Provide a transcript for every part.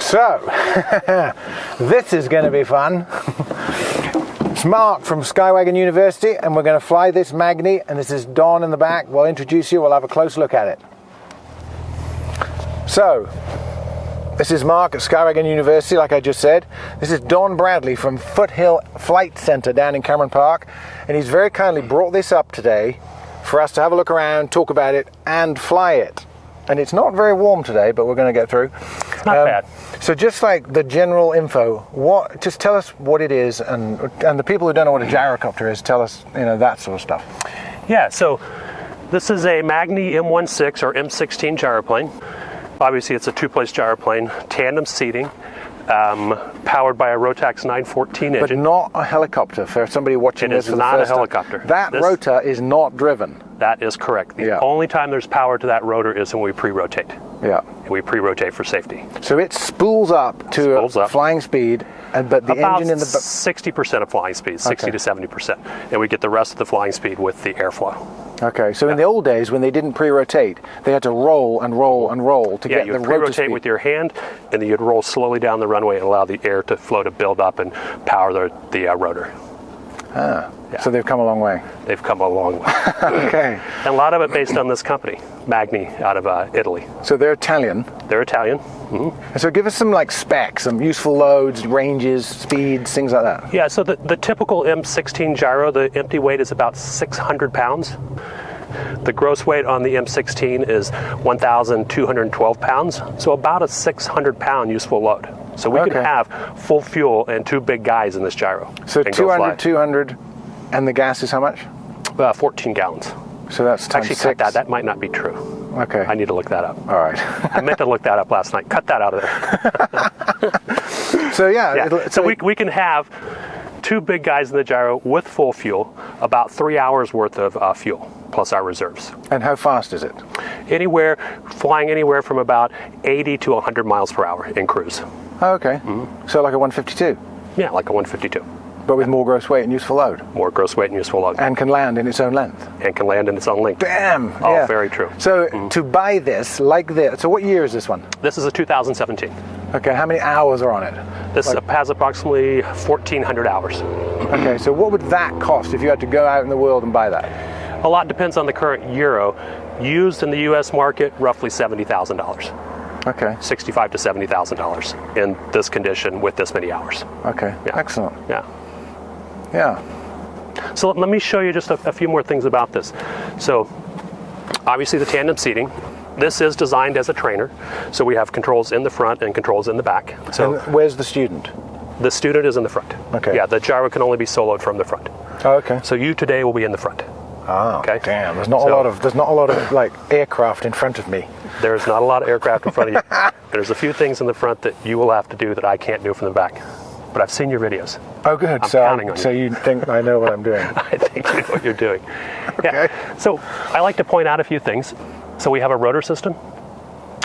So, this is going to be fun. It's Mark from Skywagon University, and we're going to fly this Magni, and this is Don in the back. We'll introduce you, we'll have a close look at it. So, this is Mark at Skywagon University, like I just said. This is Don Bradley from Foothill Flight Center down in Cameron Park, and he's very kindly brought this up today for us to have a look around, talk about it, and fly it. And it's not very warm today, but we're going to get through. It's not bad. So just like the general info, just tell us what it is, and the people who don't know what a gyrocopter is, tell us, that sort of stuff. Yeah, so this is a Magni M16 or M16 gyroplane. Obviously, it's a two-place gyroplane, tandem seating, powered by a Rotax 914 engine. But not a helicopter for somebody watching this for the first time. It is not a helicopter. That rotor is not driven. That is correct. The only time there's power to that rotor is when we pre-rotate. Yeah. We pre-rotate for safety. So it spools up to flying speed, but the engine in the... 60% of flying speed, 60 to 70%. And we get the rest of the flying speed with the airflow. Okay, so in the old days when they didn't pre-rotate, they had to roll and roll and roll to get the rotor speed. Yeah, you pre-rotate with your hand, and then you'd roll slowly down the runway and allow the air to flow to build up and power the rotor. Ah, yeah. So they've come a long way. They've come a long way. Okay. And a lot of it based on this company, Magni, out of Italy. So they're Italian? They're Italian. Mm-hmm. And so give us some specs, some useful loads, ranges, speeds, things like that. Yeah, so the typical M16 gyro, the empty weight is about 600 pounds. The gross weight on the M16 is 1,212 pounds, so about a 600-pound useful load. So we can have full fuel and two big guys in this gyro. So 200, and the gas is how much? 14 gallons. So that's times 6. Cut that. That might not be true. Okay. I need to look that up. All right. I meant to look that up last night. Cut that out of there. So yeah. So we can have two big guys in the gyro with full fuel, about 3 hours worth of fuel, plus our reserves. And how fast is it? Flying anywhere from about 80 to 100 miles per hour in cruise. Oh, okay. Mm-hmm. So like a 152? Yeah, like a 152. But with more gross weight and useful load? More gross weight and useful load. And can land in its own length? And can land in its own length. Damn! Oh, yeah. Very true. So to buy this, like this, so what year is this one? This is a 2017. Okay, how many hours are on it? This has approximately 1,400 hours. Okay, so what would that cost if you had to go out in the world and buy that? A lot depends on the current euro. Used in the U.S. market, roughly $70,000. Okay. $65,000 to $70,000 in this condition with this many hours. Okay, yeah. Excellent. Yeah. Yeah. So let me show you just a few more things about this. So obviously the tandem seating. This is designed as a trainer. So we have controls in the front and controls in the back. So and where's the student? The student is in the front. Okay. Yeah, the gyro can only be soloed from the front. Oh, okay. So you today will be in the front. Oh, okay. Damn. There's not a lot of aircraft in front of me. There's not a lot of aircraft in front of you. There's a few things in the front that you will have to do that I can't do from the back. But I've seen your videos. Oh, good. I'm counting on you. So you think I know what I'm doing? I think you know what you're doing. Okay. Yeah. So I like to point out a few things. So we have a rotor system.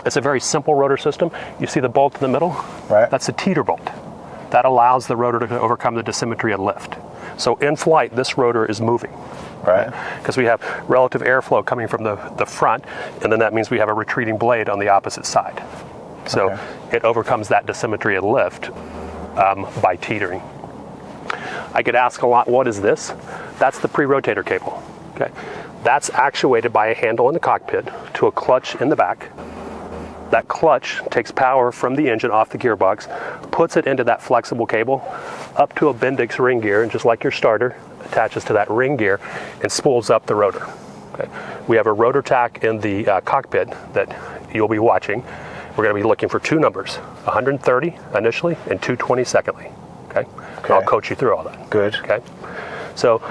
It's a very simple rotor system. You see the bolt in the middle? Right. That's a teeter bolt. That allows the rotor to overcome the dissymmetry of lift. So in flight, this rotor is moving. Right. Because we have relative airflow coming from the front, and then that means we have a retreating blade on the opposite side. So it overcomes that dissymmetry of lift by teetering. I get asked a lot, what is this? That's the pre-rotator cable. Okay. That's actuated by a handle in the cockpit to a clutch in the back. That clutch takes power from the engine off the gearbox, puts it into that flexible cable up to a Bendix ring gear, and just like your starter, attaches to that ring gear and spools up the rotor. Okay. We have a rotor tack in the cockpit that you'll be watching. We're going to be looking for two numbers, 130 initially and 220 secondly. Okay. I'll coach you through all that. Good. Okay. So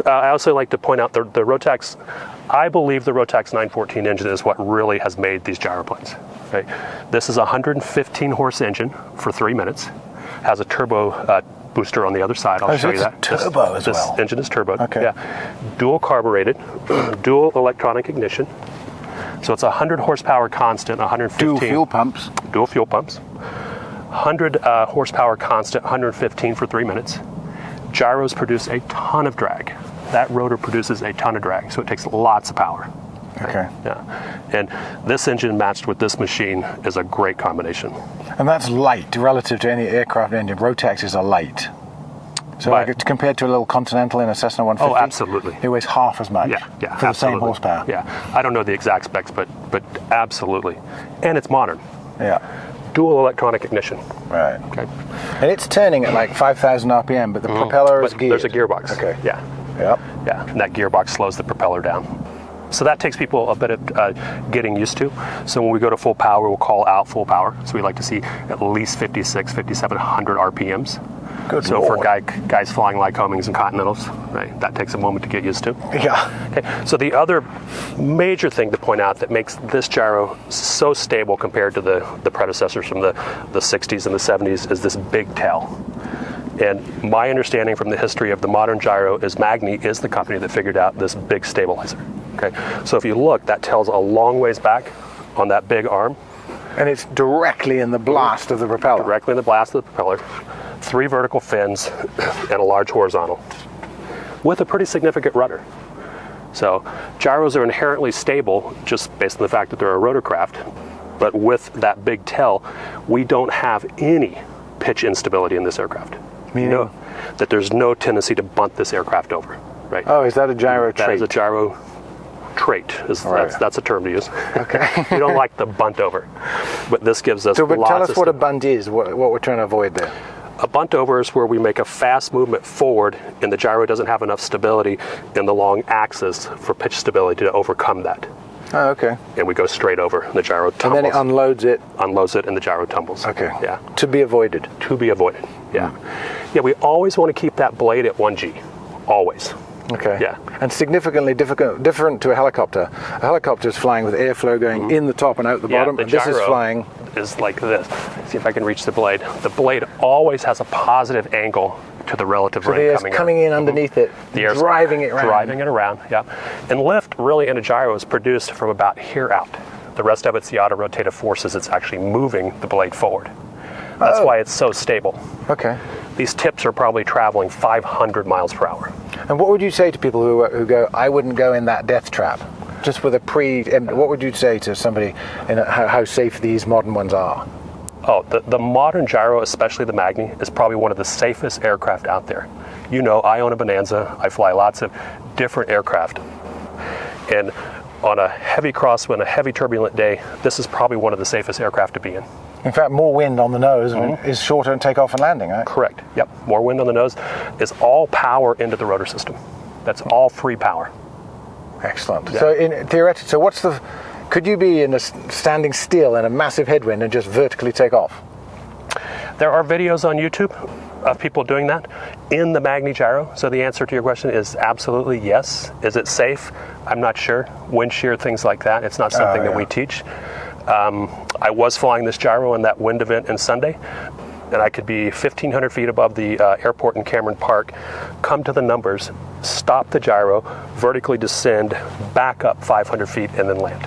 I also like to point out the Rotax. I believe the Rotax 914 engine is what really has made these gyroplanes. Okay. This is a 115 horse engine for 3 minutes. Has a turbo booster on the other side. I'll show you that. Turbo as well. This engine is turbo. Okay. Yeah. Dual carbureted, dual electronic ignition. So it's 100 horsepower constant, 115. Dual fuel pumps. Dual fuel pumps. 100 horsepower constant, 115 for 3 minutes. Gyros produce a ton of drag. That rotor produces a ton of drag, so it takes lots of power. Okay. Yeah. And this engine matched with this machine is a great combination. And that's light relative to any aircraft engine. Rotexes are light. So Right. like it's compared to a little Continental in a Cessna 150? Oh, absolutely. It weighs half as much Yeah, for the absolutely. same horsepower. Yeah, I don't know the exact specs, but absolutely. And it's modern. Yeah. Dual electronic ignition. Right. Okay. And it's turning at like 5,000 RPM, but the propeller is But geared. there's a gearbox. Okay. Yeah. Yep. Yeah, and that gearbox slows the propeller down. So that takes people a bit of getting used to. So when we go to full power, we'll call out full power. So we like to see at least 5,700 RPMs. Good So Lord. for guys flying Lycomings and Continentals, right, that takes a moment to get used to. Yeah. Okay. So the other major thing to point out that makes this gyro so stable compared to the predecessors from the 60s and the 70s is this big tail. And my understanding from the history of the modern gyro is Magni is the company that figured out this big stabilizer. Okay, so if you look, that tail's a long ways back on that big arm. And it's directly in the blast of the propeller. Directly in the blast of the propeller. 3 vertical fins and a large horizontal with a pretty significant rudder. So gyros are inherently stable just based on the fact that they're a rotorcraft, but with that big tail, we don't have any pitch instability in this aircraft. Meaning? No, that there's no tendency to bunt this aircraft over, right? Oh, is that a gyro trait? That is a gyro trait. Right. That's a term to use. Okay. We don't like the bunt over, but this gives us But lots tell us of what a bunt is, what we're trying to avoid there. A bunt over is where we make a fast movement forward and the gyro doesn't have enough stability in the long axis for pitch stability to overcome that. Oh, okay. And we go straight over and the gyro tumbles. And then it unloads it. Unloads it and the gyro tumbles. Okay. Yeah. To be avoided. To be avoided. Yeah. Yeah, we always want to keep that blade at 1G. Always. Okay. Yeah. And significantly different to a helicopter. A helicopter is flying with airflow going in the top and out the bottom. the And this is gyro flying. is like this. See if I can reach the blade. The blade always has a positive angle to the relative So the ring air's coming in underneath it, The air's driving it around. Driving it around, yeah. And lift really in a gyro is produced from about here out. The rest of it's the autorotative forces. It's actually moving the blade forward. That's why it's so stable. Okay. These tips are probably traveling 500 miles per hour. And what would you say to people who go, I wouldn't go in that death trap? Just with what would you say to somebody in how safe these modern ones are? Oh, the modern gyro, especially the Magni, is probably one of the safest aircraft out there. You know, I own a Bonanza. I fly lots of different aircraft. And on a heavy crosswind, a heavy turbulent day, this is probably one of the safest aircraft to be in. In fact, more wind on the nose is shorter in takeoff and landing, right? Correct. Yep. More wind on the nose is all power into the rotor system. That's all free power. Excellent. Yeah. So theoretically, could you be standing still in a massive headwind and just vertically take off? There are videos on YouTube of people doing that in the Magni gyro. So the answer to your question is absolutely yes. Is it safe? I'm not sure. Wind shear, things like that. It's not something that we teach. I was flying this gyro in that wind event in Sunday, and I could be 1,500 feet above the airport in Cameron Park, come to the numbers, stop the gyro, vertically descend, back up 500 feet, and then land.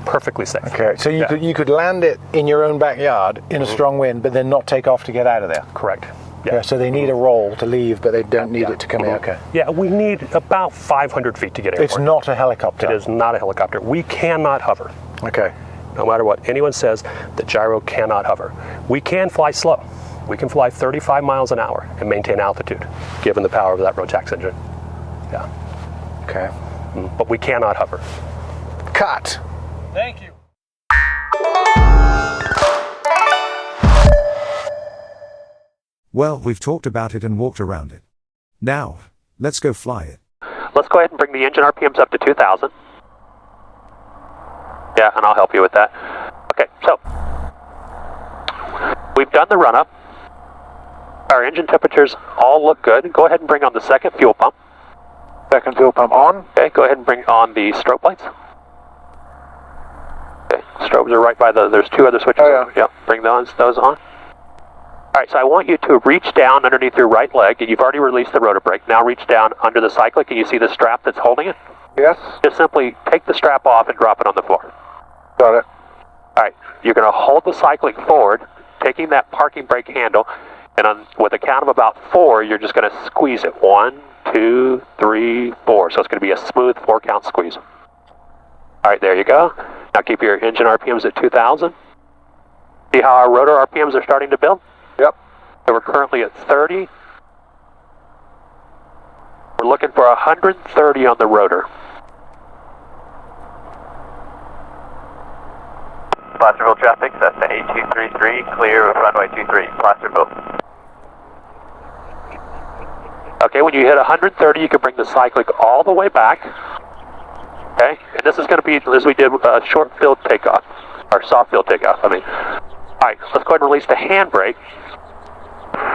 Perfectly safe. Okay, so you could land it in your own backyard in a strong wind, but then not take off to get out of there. Correct. Yeah. So they need a roll to leave, but they don't need it to come in. Okay. Yeah, we need about 500 feet to get airborne. It's not a helicopter. It is not a helicopter. We cannot hover. Okay. No matter what anyone says, the gyro cannot hover. We can fly slow. We can fly 35 miles an hour and maintain altitude, given the power of that Rotax engine. Yeah. Okay. But we cannot hover. Cut. Thank you. Well, we've talked about it and walked around it. Now, let's go fly it. Let's go ahead and bring the engine RPMs up to 2,000. Yeah, and I'll help you with that. Okay, so we've done the run-up. Our engine temperatures all look good. Go ahead and bring on the second fuel pump. Second fuel pump on. Okay, go ahead and bring on the strobe lights. Okay, strobes are right by there's 2 other switches. Oh, yeah. Yep, bring those on. All right, so I want you to reach down underneath your right leg, and you've already released the rotor brake. Now reach down under the cyclic, and you see the strap that's holding it? Yes. Just simply take the strap off and drop it on the floor. Got it. All right, you're going to hold the cyclic forward, taking that parking brake handle, and with a count of about 4, you're just going to squeeze it. 1, 2, 3, 4. So it's going to be a smooth 4-count squeeze. All right, there you go. Now keep your engine RPMs at 2,000. See how our rotor RPMs are starting to build? Yep. So we're currently at 30. We're looking for 130 on the rotor. Placerville traffic, Cessna 8233, clear of runway 23, Placerville. Okay, when you hit 130, you can bring the cyclic all the way back. Okay, and this is going to be, as we did, short field takeoff, or soft field takeoff, I mean. All right, let's go ahead and release the handbrake.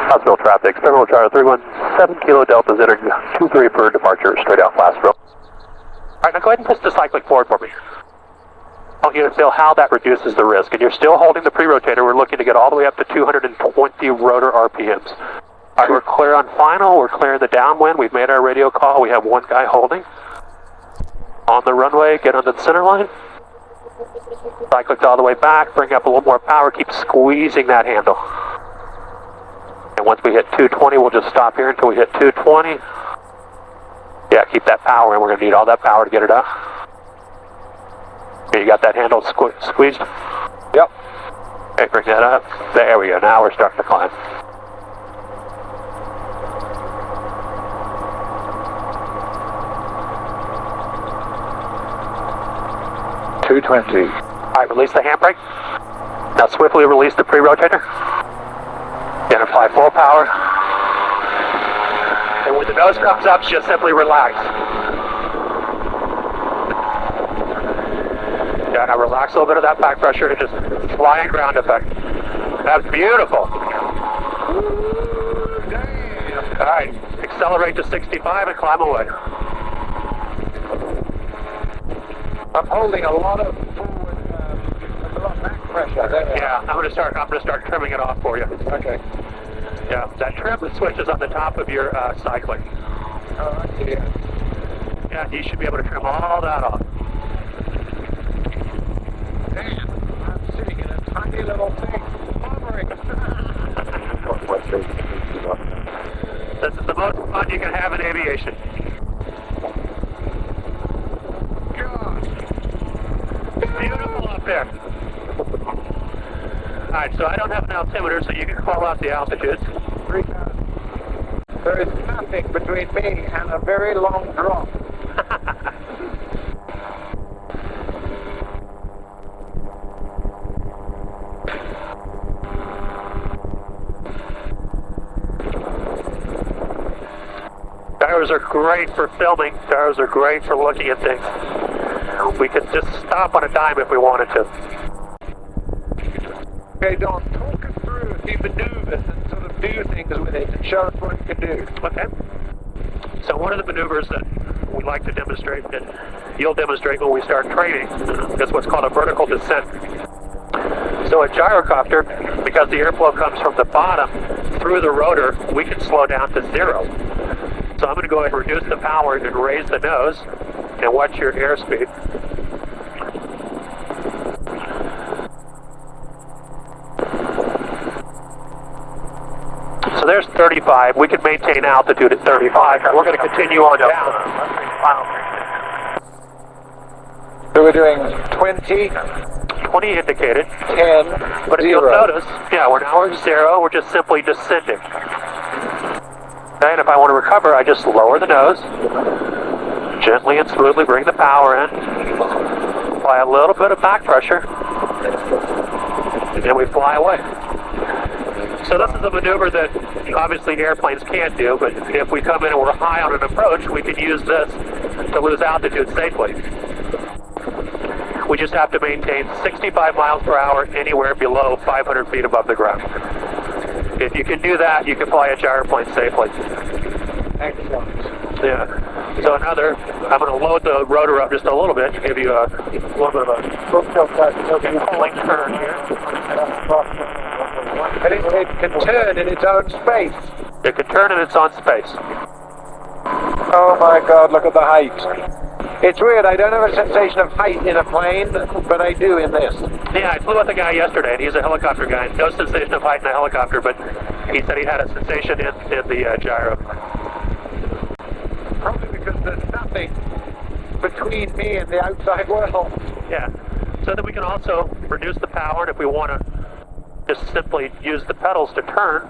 Placerville traffic, Federal Charter 317 Kilo Delta's entering 23 for departure, straight out Placerville. All right, now go ahead and push the cyclic forward for me. I want you to feel how that reduces the risk. And you're still holding the pre-rotator. We're looking to get all the way up to 220 rotor RPMs. All right, we're clear on final. We're clearing the downwind. We've made our radio call. We have one guy holding. On the runway, get onto the center line. Cyclic all the way back. Bring up a little more power. Keep squeezing that handle. And once we hit 220, we'll just stop here until we hit 220. Yeah, keep that power in. We're going to need all that power to get it up. Okay, you got that handle squeezed? Yep. Okay, bring that up. There we go. Now we're starting to climb. $220. All right, release the handbrake. Now swiftly release the pre-rotator. Then apply full power. And when the nose comes up, just simply relax. Yeah, now relax a little bit of that back pressure and just flying ground effect. That's beautiful. All right, accelerate to 65 and climb away. I'm holding a lot of forward, a lot of back pressure. Yeah, I'm gonna start trimming it off for you. Okay. Yeah, that trim switches on the top of your cyclic. Oh, I see it. Yeah, you should be able to trim all that off. Damn, I'm sitting in a tiny little thing, hovering. This is the most fun you can have in aviation. God. It's beautiful up there. Alright, so I don't have an altimeter, so you can call out the altitudes. 3,000. There is nothing between me and a very long drop. Gyros are great for filming. Gyros are great for looking at things. We could just stop on a dime if we wanted to. Okay, Don, talk us through a few maneuvers and sort of do things with it and show us what you can do. Okay. So one of the maneuvers that we like to demonstrate, and you'll demonstrate when we start training, is what's called a vertical descent. So a gyrocopter, because the airflow comes from the bottom through the rotor, we can slow down to 0. So I'm going to go ahead and reduce the power and raise the nose and watch your airspeed. So there's 35. We can maintain altitude at 35. We're going to continue on down. So we're doing 20, 20 indicated. 10, But if 0. you'll notice, yeah, we're now at 0. We're just simply descending. Okay, and if I want to recover, I just lower the nose. Gently and smoothly bring the power in. Apply a little bit of back pressure. And then we fly away. So this is a maneuver that obviously airplanes can't do, but if we come in and we're high on an approach, we can use this to lose altitude safely. We just have to maintain 65 miles per hour anywhere below 500 feet above the ground. If you can do that, you can fly a gyroplane safely. Excellent. Yeah. So another, I'm going to load the rotor up just a little bit, give you a little bit of a link turn here. And it can turn in its own space. It can turn in its own space. Oh my God, look at the height. It's weird, I don't have a sensation of height in a plane, but I do in this. Yeah, I flew with a guy yesterday, and he's a helicopter guy. No sensation of height in a helicopter, but he said he had a sensation in the gyro. Probably because there's nothing between me and the outside world. Yeah. So that we can also reduce the power, and if we want to just simply use the pedals to turn.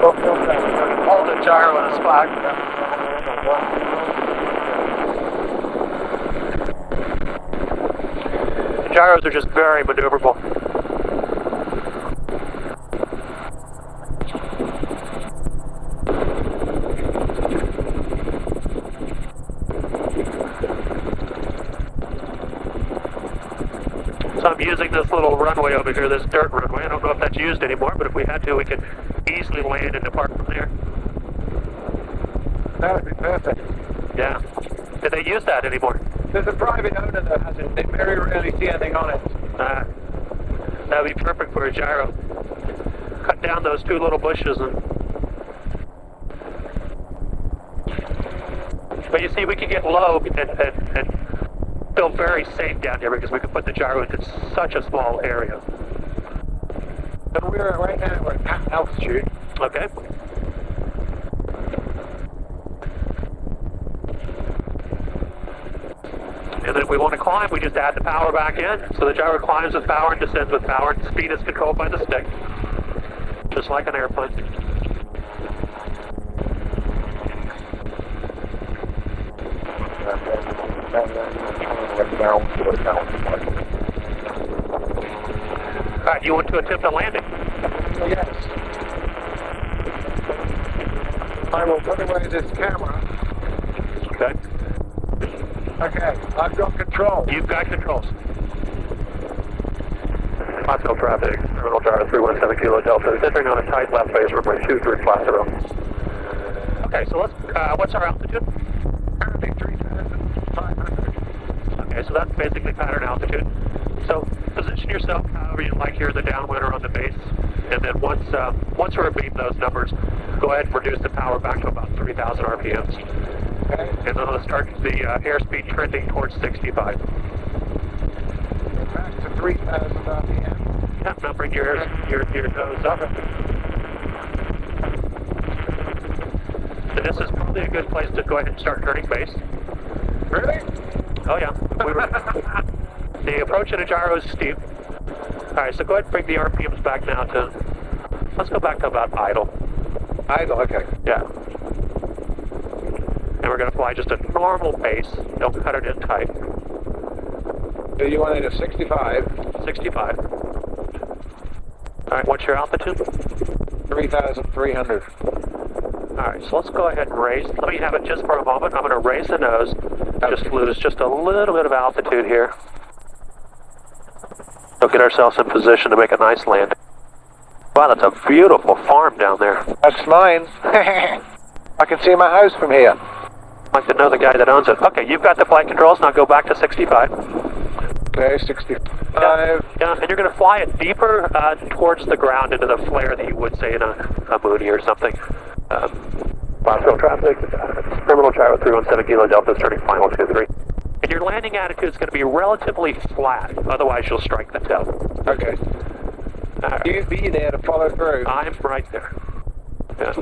Hold the gyro in a spot. The gyros are just very maneuverable. So I'm using this little runway over here, this dirt runway. I don't know if that's used anymore, but if we had to, we could easily land and depart from there. That would be perfect. Yeah. Do they use that anymore? There's a private owner that has it. They very rarely see anything on it. That would be perfect for a gyro. Cut down those two little bushes and... But you see, we can get low and feel very safe down here because we can put the gyro into such a small area. But right now we're at altitude. Okay. And then if we want to climb, we just add the power back in. So the gyro climbs with power and descends with power. And speed is controlled by the stick, just like an airplane. Alright, you want to attempt a landing? Yes. I will put away this camera. Okay. Okay, I've got control. You've got controls. Foothill traffic, terminal gyro 317 Kilo Delta, is entering on a tight left phase runway 23 flat 0. Okay, so let's, what's our altitude? Currently 3,500. Okay, so that's basically pattern altitude. So position yourself however you like here, the downwind or on the base, and then once we're beating those numbers, go ahead and reduce the power back to about 3,000 RPMs. Okay. And then let's start the airspeed trending towards 65. Back to 3,000 RPM. Yeah, now bring your nose up. So this is probably a good place to go ahead and start turning base. Really? Oh yeah. The approach in a gyro is steep. Alright, so go ahead and bring the RPMs back now to, let's go back to about idle. Idle, okay. Yeah. And we're going to fly just a normal pace. Don't cut it in tight. So you want it at 65? 65. Alright, what's your altitude? 3,300. Alright, so let's go ahead and raise. Let me have it just for a moment. I'm going to raise the nose. Just lose just a little bit of altitude here. We'll get ourselves in position to make a nice landing. Wow, that's a beautiful farm down there. That's mine. I can see my house from here. I'd like to know the guy that owns it. Okay, you've got the flight controls. Now go back to 65. Okay, 65. Yeah, and you're going to fly it deeper towards the ground into the flare that you would say in a Mooney or something. Foothill traffic, terminal gyro 317 Kilo Delta, starting final 23. And your landing attitude is going to be relatively flat, otherwise you'll strike the tail. Okay. You be there to follow through. I'm right there. Yeah.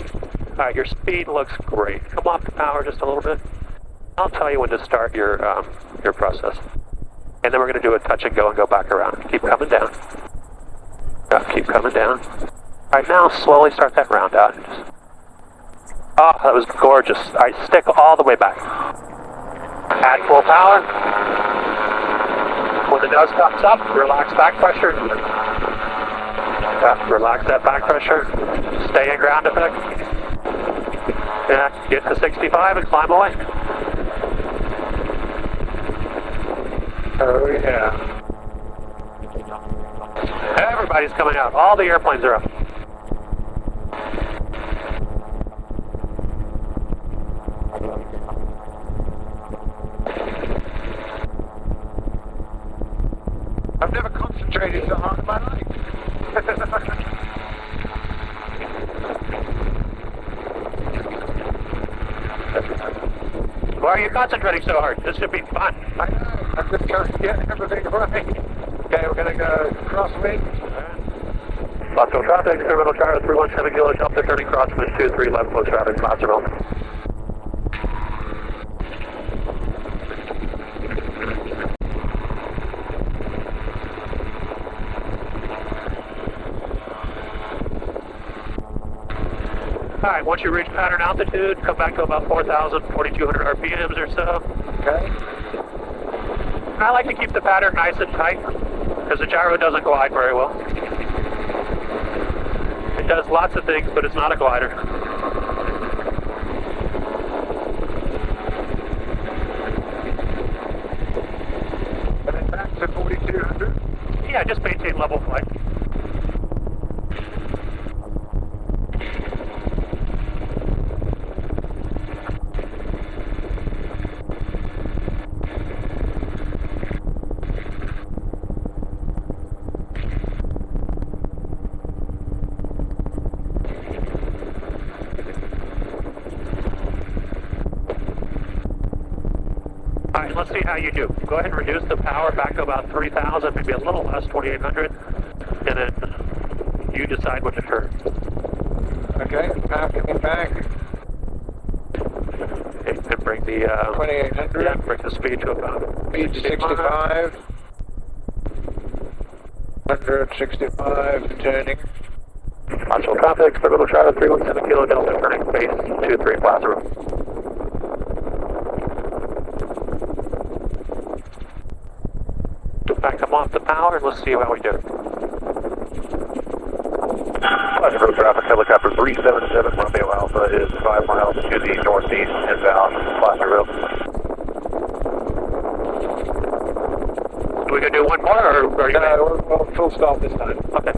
Alright, your speed looks great. Come off the power just a little bit. I'll tell you when to start your process. And then we're going to do a touch and go back around. Keep coming down. Yeah, keep coming down. Alright, now slowly start that round out. Oh, that was gorgeous. Alright, stick all the way back. Add full power. When the nose comes up, relax back pressure. Relax that back pressure. Stay in ground effect. Yeah, get to 65 and climb away. Oh, yeah. Everybody's coming out. All the airplanes are up. I've never concentrated so hard in my life. Why are you concentrating so hard? This should be fun. I know. I'm just trying to get everything right. Okay, we're going to go crosswind. Foothill traffic, terminal gyro 317 Kilo Delta, turning crosswind 23 left close traffic, Placerville. Alright, once you reach pattern altitude, come back to about 4,000, 4,200 RPMs or so. Okay. I like to keep the pattern nice and tight, because the gyro doesn't glide very well. It does lots of things, but it's not a glider. And then back to 4,200? Yeah, just maintain level flight. Alright, let's see how you do. Go ahead and reduce the power back to about 3,000, maybe a little less, 2,800, and then you decide what to turn. Okay, power coming back. Okay, and bring the 2,800. yeah, bring the speed to about Speed to 65. 165, turning. Optional traffic, experimental charter 317 Kilo Delta, turning base 23 Plaza. Back come off the power and let's see how we do. Road traffic, helicopter 377 Romeo Alpha is 5 miles to the northeast inbound Plaza Road. Are we going to do one more or are you No, we'll full stop this time. Okay.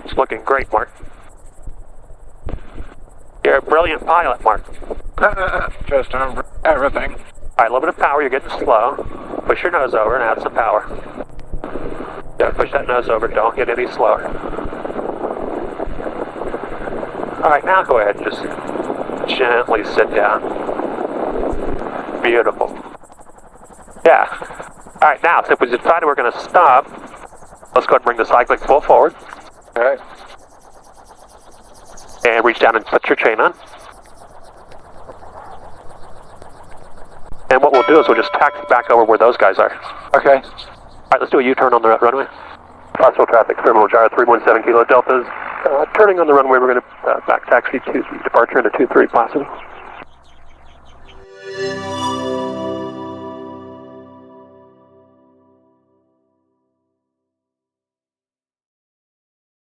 It's looking great, Mark. You're a brilliant pilot, Mark. First time for everything. Alright, a little bit of power, you're getting slow. Push your nose over and add some power. Yeah, push that nose over, don't get any slower. Alright, now go ahead and just gently sit down. Beautiful. Yeah. Alright, now, since we decided we're going to stop, let's go ahead and bring the cyclic full forward. Okay. And reach down and put your chain on. And what we'll do is we'll just taxi back over where those guys are. Okay. Alright, let's do a U-turn on the runway. Optional traffic, experimental gyro 317 Kilo Deltas. Turning on the runway, we're going to back taxi to departure into 23 Plaza.